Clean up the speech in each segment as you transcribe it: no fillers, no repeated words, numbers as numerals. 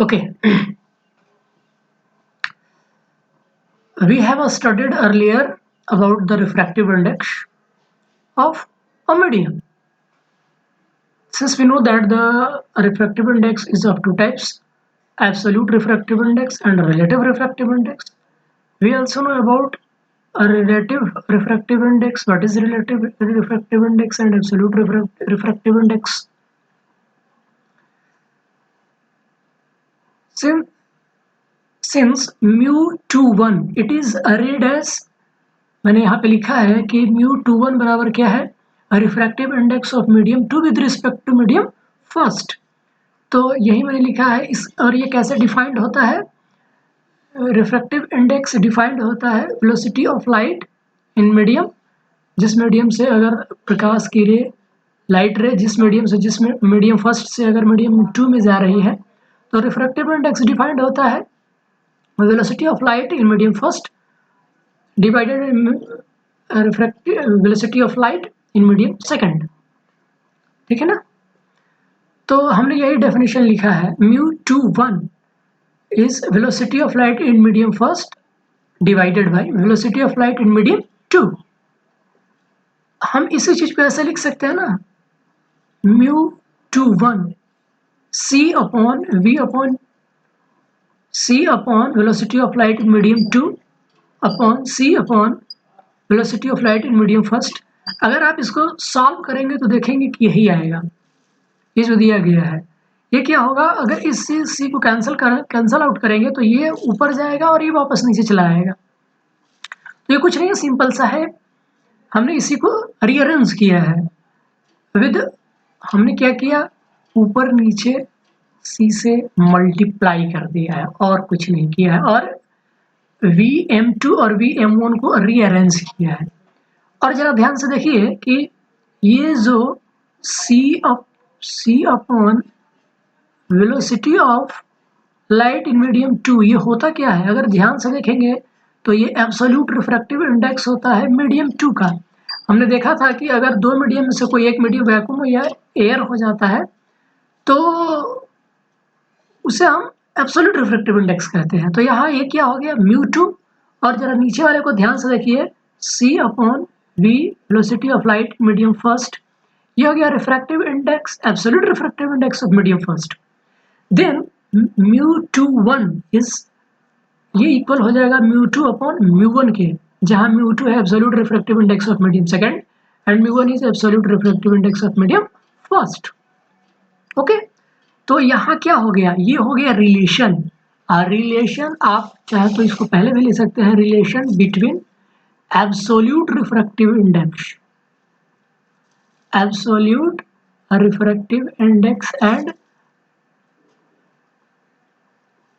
Okay, we have studied earlier about the refractive index of a medium. Since we know that the refractive index is of two types, absolute refractive index and relative refractive index. We also know about a relative refractive index, what is relative refractive index and absolute refractive index. Since mu21 it is arrayed as, मैंने यहाँ पे लिखा है कि mu21 बराबर क्या है, refractive index of medium 2 with respect to medium first. तो यही मैंने लिखा है इस, और ये कैसे डिफाइंड होता है, रिफ्रैक्टिव इंडेक्स डिफाइंड होता है velocity of light in medium, जिस मीडियम से अगर प्रकाश की रे, लाइट रे जिस मीडियम से, जिस मीडियम फर्स्ट से अगर मीडियम 2 में जा रही है, तो रिफ्रैक्टिव इंडेक्स डिफाइंड होता है velocity of light in medium first divided refractive velocity of light in medium second. ठीक है ना। तो हमने यही डेफिनेशन लिखा है, mu21 is velocity of light in medium first divided by velocity of light in medium 2। हम इसी चीज को ऐसे लिख सकते हैं ना, mu21 c upon v upon c upon velocity of light in medium 2 upon c upon velocity of light in medium first. अगर आप इसको सॉल्व करेंगे तो देखेंगे कि यही आएगा, ये जो दिया गया है। ये क्या होगा, अगर इस c को कैंसल आउट करेंगे तो ये ऊपर जाएगा और ये वापस नीचे चला आएगा। तो ये कुछ नहीं है, सिंपल सा है, हमने इसी को रीअरेंज किया है विद, हमने क्या किया, ऊपर नीचे c से मल्टीप्लाई कर दिया है और कुछ नहीं किया है, और Vm2 और Vm1 को रीअरेंज किया है। और जरा ध्यान से देखिए कि ये जो c upon velocity of light in medium 2 ये होता क्या है, अगर ध्यान से देखेंगे तो ये एब्सोल्यूट रिफ्रैक्टिव इंडेक्स होता है मीडियम 2 का। हमने देखा था कि अगर दो मीडियम में से कोई एक मीडियम वैक्यूम या एयर हो जाता है तो उसे हम एब्सोल्यूट रिफ्रैक्टिव इंडेक्स कहते हैं। तो यहाँ ये क्या हो गया, mu2, और जरा नीचे वाले को ध्यान से देखिए, c upon v velocity of light medium first, ये हो गया refractive index, absolute refractive index of medium first. Then mu21 is, ये इक्वल हो जाएगा mu2 अपॉन mu1 के, जहाँ mu2 है absolute refractive index of medium second and mu1 is absolute refractive index of medium first. Okay, तो यहाँ क्या हो गया, ये हो गया रिलेशन। रिलेशन आप चाहे तो इसको पहले भी ले सकते हैं, relation between absolute refractive index, absolute refractive index and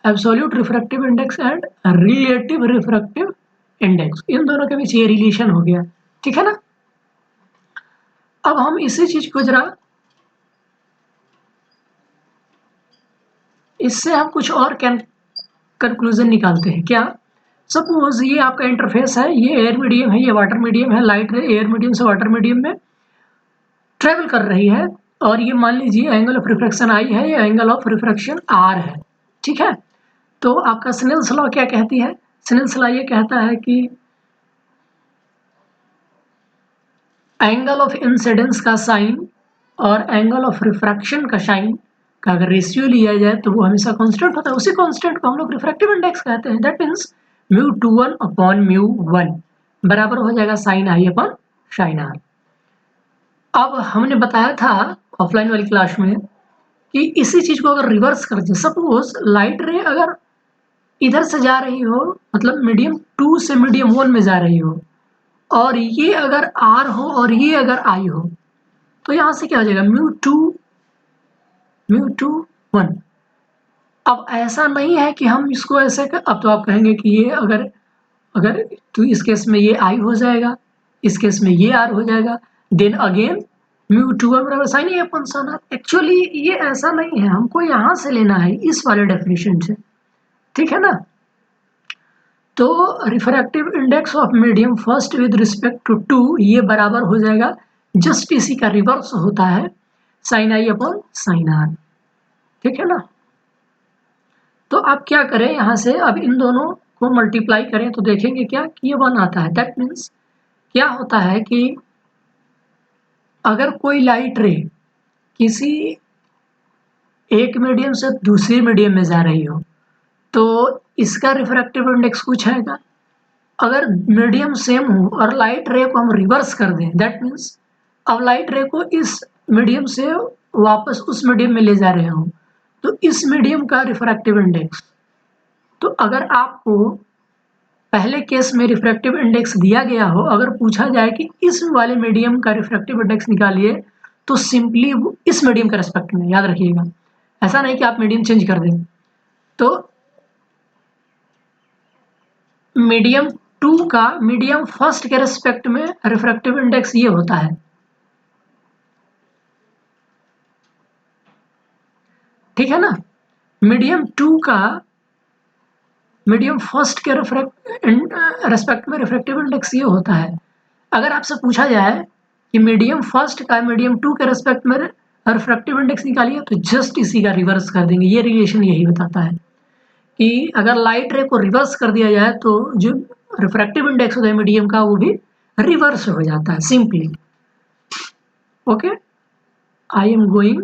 absolute refractive index and relative refractive index, इन दोनों के बीच ये रिलेशन हो गया। ठीक है ना। अब हम इसी चीज को जरा, इससे हम कुछ और कंक्लूजन निकालते हैं। क्या, सपोज ये आपका इंटरफेस है, ये एयर मीडियम है, ये वाटर मीडियम है, लाइट एयर मीडियम से वाटर मीडियम में ट्रेवल कर रही है, और ये मान लीजिए एंगल ऑफ रिफ्रैक्शन आई है, ये एंगल ऑफ रिफ्रैक्शन आर है। ठीक है, तो आपका स्नेल्स लॉ क्या कहती है, स्नेल्स लॉ ये कहता है कि एंगल ऑफ इंसिडेंस का साइन और एंगल ऑफ रिफ्रैक्शन का साइन का अगर रेशियो लिया जाए तो वो हमेशा कांस्टेंट होता है, उसी कांस्टेंट को हम लोग रिफ्रैक्टिव इंडेक्स कहते हैं। That means mu21 upon mu1 बराबर हो जाएगा sine I upon sine R. अब हमने बताया था ऑफलाइन वाली क्लास में कि इसी चीज को अगर रिवर्स कर दे, सपोज लाइट रे अगर इधर से जा रही हो, मतलब मीडियम 2 से मीडियम 1 में जा रही हो, और ये अगर R हो और ये अगर I हो, तो यहां से क्या हो जाएगा, mu21। अब ऐसा नहीं है कि हम इसको ऐसे अब तो आप कहेंगे कि ये अगर अगर तो इस केस में ये I हो जाएगा, इस केस में ये R हो जाएगा, देन अगेन mu21 बराबर sine A upon sine R. Actually ये ऐसा नहीं है, हमको यहां से लेना है इस वाले डेफिनेशन से। ठीक है ना। तो refractive index of medium first with respect to 2 ये बराबर हो जाएगा, जस्ट इसी का रिवर्स होता है sine I upon sine R. ठीक है ना। तो आप क्या करें, यहाँ से अब इन दोनों को मल्टीप्लाई करें तो देखेंगे क्या कि ये 1 आता है। दैट मीन्स क्या होता है कि अगर कोई लाइट रे किसी एक मीडियम से दूसरी मीडियम में जा रही हो तो इसका रिफ्रैक्टिव इंडेक्स कुछ आएगा। अगर मीडियम सेम हो और लाइट रे को हम रिवर्स कर दें, दैट मीन्स अब लाइट रे को इस मीडियम से वापस उस मीडियम में ले जा रहे हो तो इस मीडियम का रिफ्रैक्टिव इंडेक्स, तो अगर आपको पहले केस में रिफ्रैक्टिव इंडेक्स दिया गया हो, अगर पूछा जाए कि इस वाले मीडियम का रिफ्रैक्टिव इंडेक्स निकालिए तो सिंपली इस मीडियम के रेस्पेक्ट में, याद रखिएगा, ऐसा नहीं कि आप मीडियम चेंज कर दें। तो मीडियम 2 का मीडियम फर्स्ट के रेस्पेक्ट में रिफ्रैक्टिव इंडेक्स ये होता है। ठीक है ना, मीडियम 2 का मीडियम फर्स्ट के रेस्पेक्ट में रिफ्रैक्टिव इंडेक्स ये होता है। अगर आपसे पूछा जाए कि मीडियम फर्स्ट का मीडियम 2 के रेस्पेक्ट में रिफ्रैक्टिव इंडेक्स निकालिए तो जस्ट इसी का रिवर्स कर देंगे। ये रिलेशन यही बताता है कि अगर लाइट रे को रिवर्स कर दिया जाए तो जो रिफ्रैक्टिव इंडेक्स होता है मीडियम का वो भी रिवर्स हो जाता है simply. Okay, I am going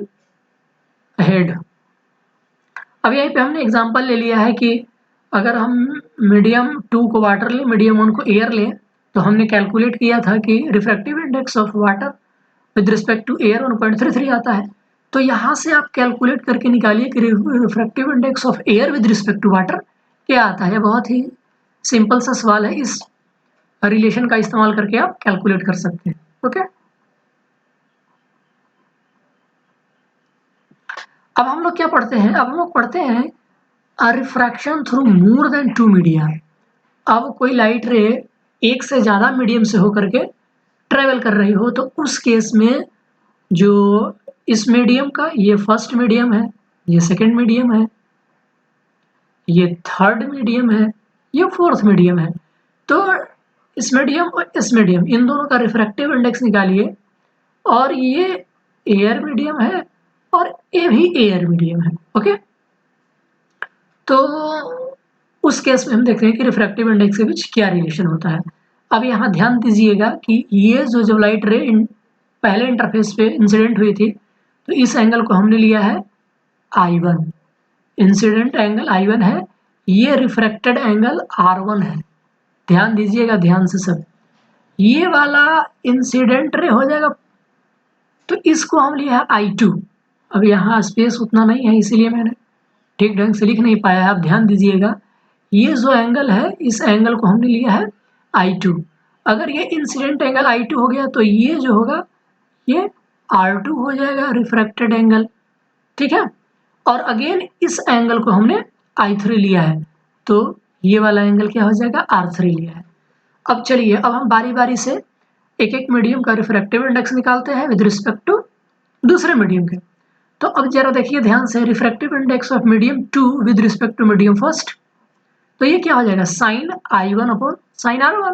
ahead. अब यहीं पे हमने एग्जांपल ले लिया है कि अगर हम मीडियम 2 को वाटर लें, मीडियम 1 को एयर लें, तो हमने कैलकुलेट किया था कि refractive index of water with respect to air 1.33 आता है। तो यहाँ से आप कैलकुलेट करके निकालिए कि refractive index of air with respect to water क्या आता है। बहुत ही सिंपल सा सवाल है, इस रिलेशन का इस्तेमाल करके आप कैलकुलेट कर सकते हैं। ओके, अब हम लोग क्या पढ़ते हैं, अब हम लोग पढ़ते हैं refraction through more than 2 media. अब कोई लाइट रे एक से ज़्यादा मीडियम से होकर के ट्रेवल कर रही हो तो उस केस में जो इस मीडियम का ये फर्स्ट मीडियम है, ये सेकंड मीडियम है, ये थर्ड मीडियम है, ये फोर्थ मीडियम है। तो इस मीडियम और इस मीडियम इन दोनों का रिफ्रैक्टिव इंडेक्स निकालिए और ये एयर मीडियम है और ये भी एयर मीडियम है। ओके, तो उस केस में हम देखते हैं कि रिफ्रैक्टिव इंडेक्स के बीच क्या रिलेशन होता है। अब यहाँ ध्यान दीजिएगा कि ये जो जब लाइट रे पहले इंटरफेस पे इंसिडेंट हुई थी तो इस एंगल को हमने लिया है I1, इंसिडेंट एंगल I1 है, ये रिफ्रैक्टेड एंगल R1 है। ध्यान दीजिएगा ध्यान से सब, ये वाला इंसिडेंट रे हो जाएगा तो इसको हम लिया है I2। अब यहाँ स्पेस उतना नहीं है इसीलिए मैंने ठीक ढंग से लिख नहीं पाया है। आप ध्यान दीजिएगा, ये जो एंगल है इस एंगल को हमने लिया है I2। अगर ये इंसिडेंट एंगल I2 हो गया तो ये जो होगा ये R2 हो जाएगा रिफ्रैक्टेड एंगल। ठीक है, और अगेन इस एंगल को हमने I3 लिया है तो ये वाला एंगल क्या हो जाएगा R3 लिया है। अब चलिए, अब हम बारी बारी से एक एक मीडियम का रिफ्रैक्टिव इंडेक्स निकालते हैं विद रिस्पेक्ट टू दूसरे मीडियम के। तो अब जरा देखिए ध्यान से, refractive index of medium 2 with respect to medium first, तो ये क्या हो जाएगा sign I1 upon sine R1।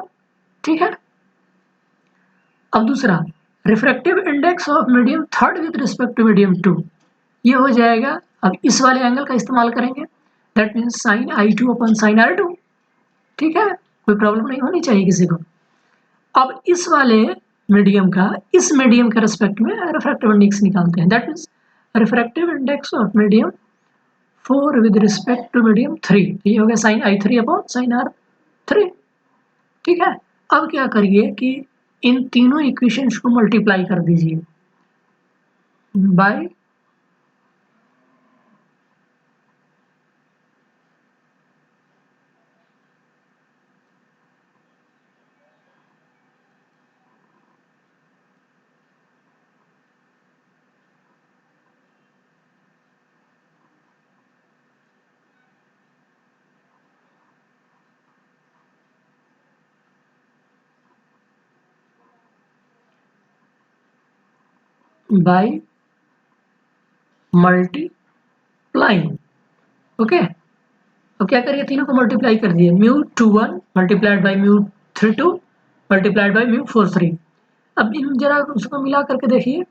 ठीक है, अब दूसरा refractive index of medium third with respect to medium 2, ये हो जाएगा, अब इस वाले एंगल का इस्तेमाल करेंगे, that means sign I2 upon sine R2। ठीक है, कोई प्रॉब्लम नहीं होनी चाहिए किसी को। अब इस वाले मीडियम का इस मीडियम के रेस्पेक्ट में रिफ्रैक्टिव इंडेक्स निकालते हैं, that means refractive index of medium 4 with respect to medium 3, ये हो गया sign I3 upon sine R3। ठीक है, अब क्या करिए कि इन तीनों इक्वेशंस को मल्टीप्लाई कर दीजिए बाय मल्टीप्लाइंग। ओके, अब क्या करिए, तीनों को मल्टीप्लाई कर दिए, μ21 मल्टीप्लाइड बाई μ32 मल्टीप्लाइड बाई μ43। अब इन जरा उसको मिला करके देखिए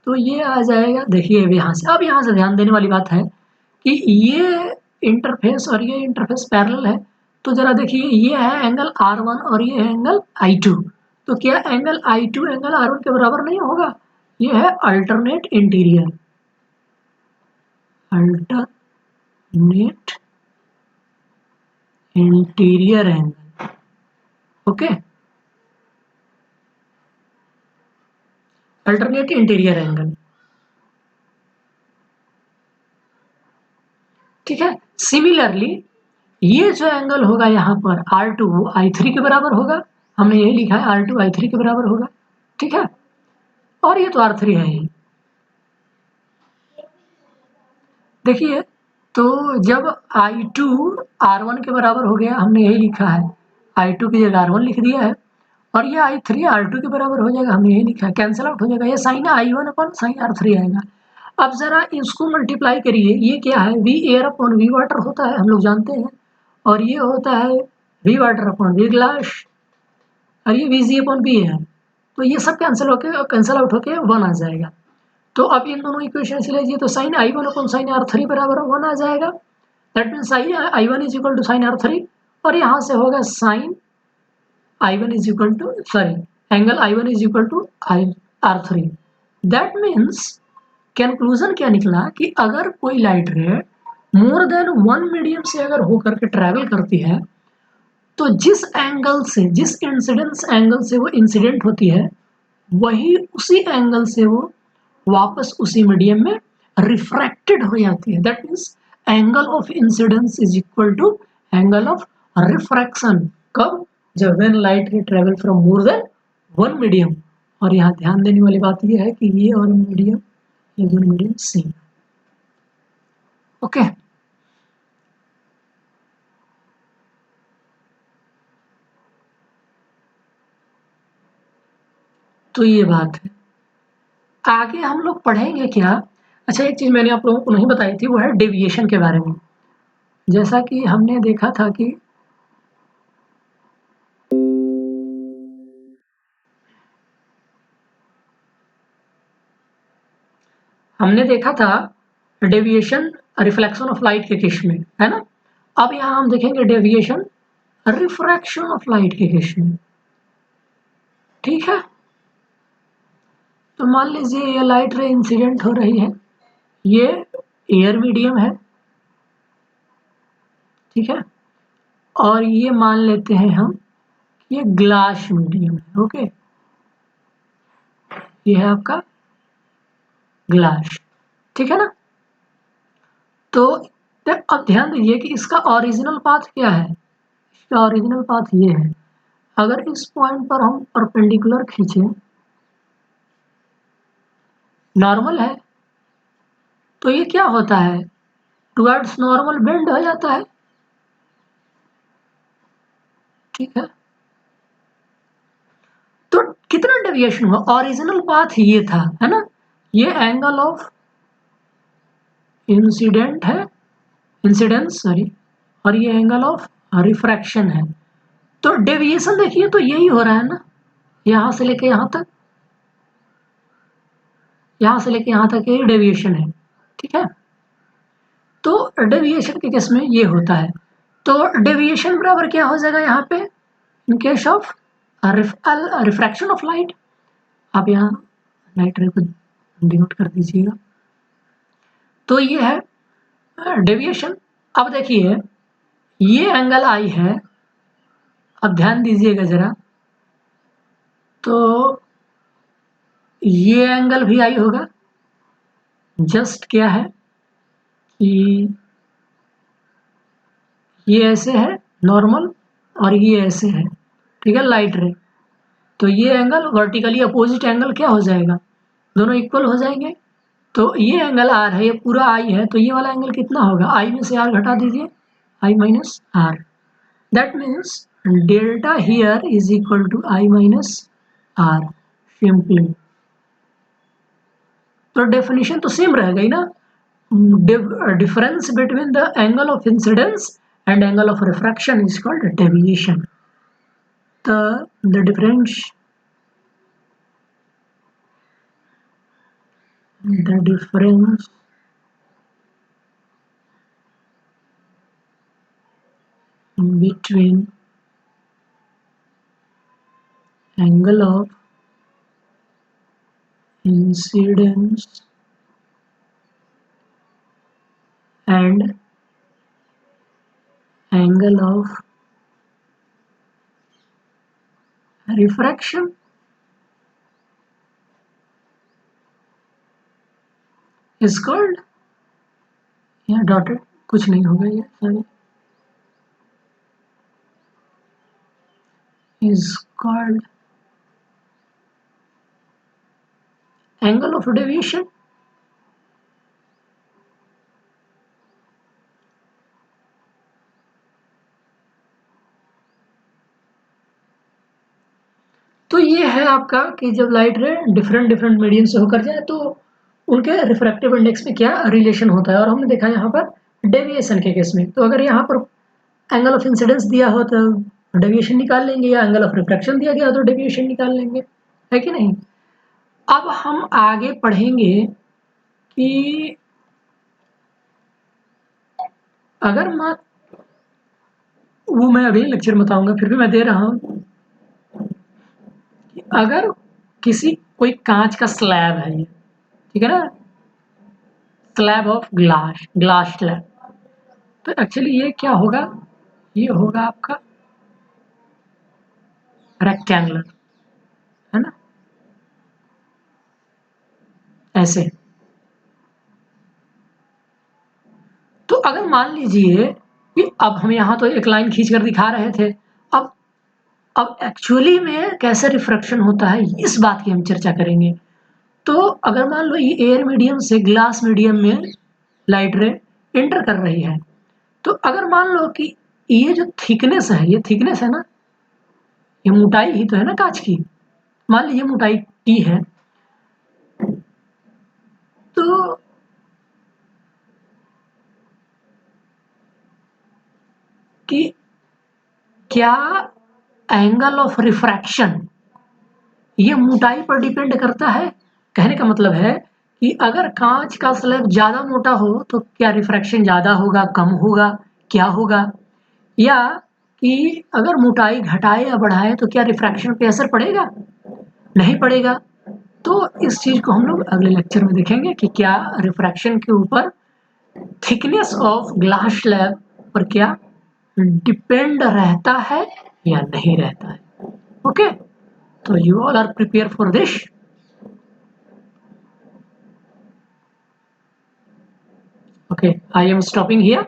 तो ये आ जाएगा, देखिए अब यहाँ से ध्यान देने वाली बात है कि ये इंटरफेस और ये इंटरफेस पैरेलल है, तो जरा देखिए ये है एंगल R1 और ये है एंगल I2, तो क्या एंगल I2 एंगल R1 के बराबर नहीं होगा? ये है alternate interior, alternate interior angle, okay, alternate interior angle, ठीक है। सिमिलरली ये जो एंगल होगा यहाँ पर R2 वो I3 के बराबर होगा, हमने यही लिखा है R2 I3 के बराबर होगा, ठीक है, और ये तो R3 है ही। देखिए तो जब I2 R1 के बराबर हो गया, हमने यही लिखा है, I2 की जगह R1 लिख दिया है, और ये I3 R2 के बराबर हो जाएगा, हमने यही लिखा है, कैंसिल आउट हो जाएगा, ये साइन I1 अपन साइन R3 आएगा। अब जरा इसको मल्टीप्लाई करिए, ये क्या है, V air upon V water होता है, हम लोग जानते हैं, और ये होता है V water upon V glass, और ये VG अपॉन V है, तो ये सब कैंसिल आउट होके 1 आ जाएगा। तो अब इन दोनों इक्वेशन से लीजिए, तो sign I1 upon sine R3 बराबर 1 आ जाएगा, that means I1 is equal to sine R3, और यहाँ से होगा sine I1 is equal to sorry angle I1 is equal to R3। That means conclusion क्या निकला कि अगर कोई लाइट रे मोर देन 1 मीडियम से अगर होकर के ट्रैवल करती है, तो जिस एंगल से, जिस इंसिडेंस एंगल से वो इंसिडेंट होती है, वही उसी एंगल से वो वापस उसी मीडियम में रिफ्रैक्टेड हो जाती है। That means angle of incidence is equal to angle of refraction. कब? जब when light ray travel from more than 1 medium, और यहाँ ध्यान देने वाली बात यह है कि ये और मीडियम, ये दोनों मीडियम सेम, ओके। तो ये बात है, आगे हम लोग पढ़ेंगे क्या? अच्छा, एक चीज मैंने आप लोगों को नहीं बताई थी, वो है डेविएशन के बारे में। जैसा कि हमने देखा था कि डेविएशन रिफ्लेक्शन ऑफ लाइट के केस में, है ना। अब यहाँ हम देखेंगे डेविएशन रिफ्रैक्शन ऑफ लाइट के केस में, ठीक है। तो मान लीजिए ये लाइट रे इंसिडेंट हो रही है, ये एयर मीडियम है, ठीक है, और ये मान लेते हैं हम ये ग्लास मीडियम है, ओके, ये है आपका ग्लास, ठीक है ना। तो अब ध्यान दीजिए कि इसका ओरिजिनल पाथ क्या है, इसका ओरिजिनल पाथ ये है, अगर इस पॉइंट पर हम परपेंडिकुलर खींचे, नॉर्मल है, तो ये क्या होता है, टुवर्ड्स नॉर्मल बेंड हो जाता है, ठीक है। तो कितना डेविएशन हुआ, ओरिजिनल पाथ ये था, है ना, ये एंगल ऑफ इंसिडेंट है, इंसिडेंस सॉरी, और ये एंगल ऑफ रिफ्रैक्शन है। तो डेविएशन देखिए तो यही हो रहा है ना, यहां से लेके यहां तक, यहां से लेके यहां तक ये डेविएशन है, ठीक है। तो डेविएशन के केस में ये होता है, तो डेविएशन बराबर क्या हो जाएगा यहाँ पे, in case of refraction of light, आप यहाँ लाइट रे को डिनोट कर दीजिएगा, तो ये है डेविएशन। अब देखिए ये एंगल आई है, अब ध्यान दीजिएगा जरा, तो ये एंगल भी आई होगा, जस्ट क्या है कि ये ऐसे है नॉर्मल, और ये ऐसे है, ठीक है, लाइट रे, तो ये एंगल वर्टिकली अपोजिट एंगल क्या हो जाएगा, दोनों इक्वल हो जाएंगे। तो ये एंगल आर है, ये पूरा आई है, तो ये वाला एंगल कितना होगा, आई में से आर घटा दीजिए, I minus R, that means delta here is equal to I minus R simply. तो डेफिनेशन तो सेम रह गई ना, difference between the angle of incidence and angle of refraction is called deviation. The difference between angle of incidence and angle of refraction is called, यहाँ dotted कुछ नहीं होगा, ये sorry, is called angle of deviation. तो ये है आपका कि जब लाइट रे डिफरेंट मीडियम से होकर जाए तो उनके रिफ्रैक्टिव इंडेक्स में क्या रिलेशन होता है, और हमने देखा यहाँ पर डेविएशन के केस में। तो अगर यहाँ पर एंगल ऑफ इंसिडेंस दिया हो तो डेविएशन निकाल लेंगे, या एंगल ऑफ रिफ्रैक्शन दिया गया हो तो डेविएशन निकाल लेंगे, है कि नहीं। अब हम आगे पढ़ेंगे कि अगर वो मैं अभी लेक्चर में बताऊंगा, फिर भी मैं दे रहा हूँ, अगर किसी कोई कांच का स्लैब है ये, ठीक है ना, स्लैब ऑफ ग्लास स्लैब, तो एक्चुअली ये क्या होगा, ये होगा आपका रेक्टेंगुलर, है ना, ऐसे। तो अगर मान लीजिए कि अब हम यहाँ तो एक लाइन खींच कर दिखा रहे थे, अब एक्चुअली में कैसे रिफ्रैक्शन होता है इस बात की हम चर्चा करेंगे। तो अगर मान लो ये एयर मीडियम से ग्लास मीडियम में लाइट रे एंटर कर रही है, तो अगर मान लो कि ये जो थिकनेस है, ये थिकनेस है ना, ये मोटाई ही तो है ना कांच की, मान लीजिए मोटाई टी है, तो कि क्या एंगल ऑफ रिफ्रैक्शन ये मोटाई पर डिपेंड करता है। कहने का मतलब है कि अगर कांच का स्लैब ज़्यादा मोटा हो तो क्या रिफ्रैक्शन ज़्यादा होगा, कम होगा, क्या होगा, या कि अगर मोटाई घटाए या बढ़ाए तो क्या रिफ्रैक्शन पे असर पड़ेगा, नहीं पड़ेगा। तो इस चीज़ को हम लोग अगले लेक्चर में देखेंगे कि क्या रिफ्रैक्शन के ऊपर थिकनेस ऑफ ग्लास स्लैब पर क्या डिपेंड रहता है या नहीं रहता है। Okay, so you all are prepared for this. Okay, I am stopping here.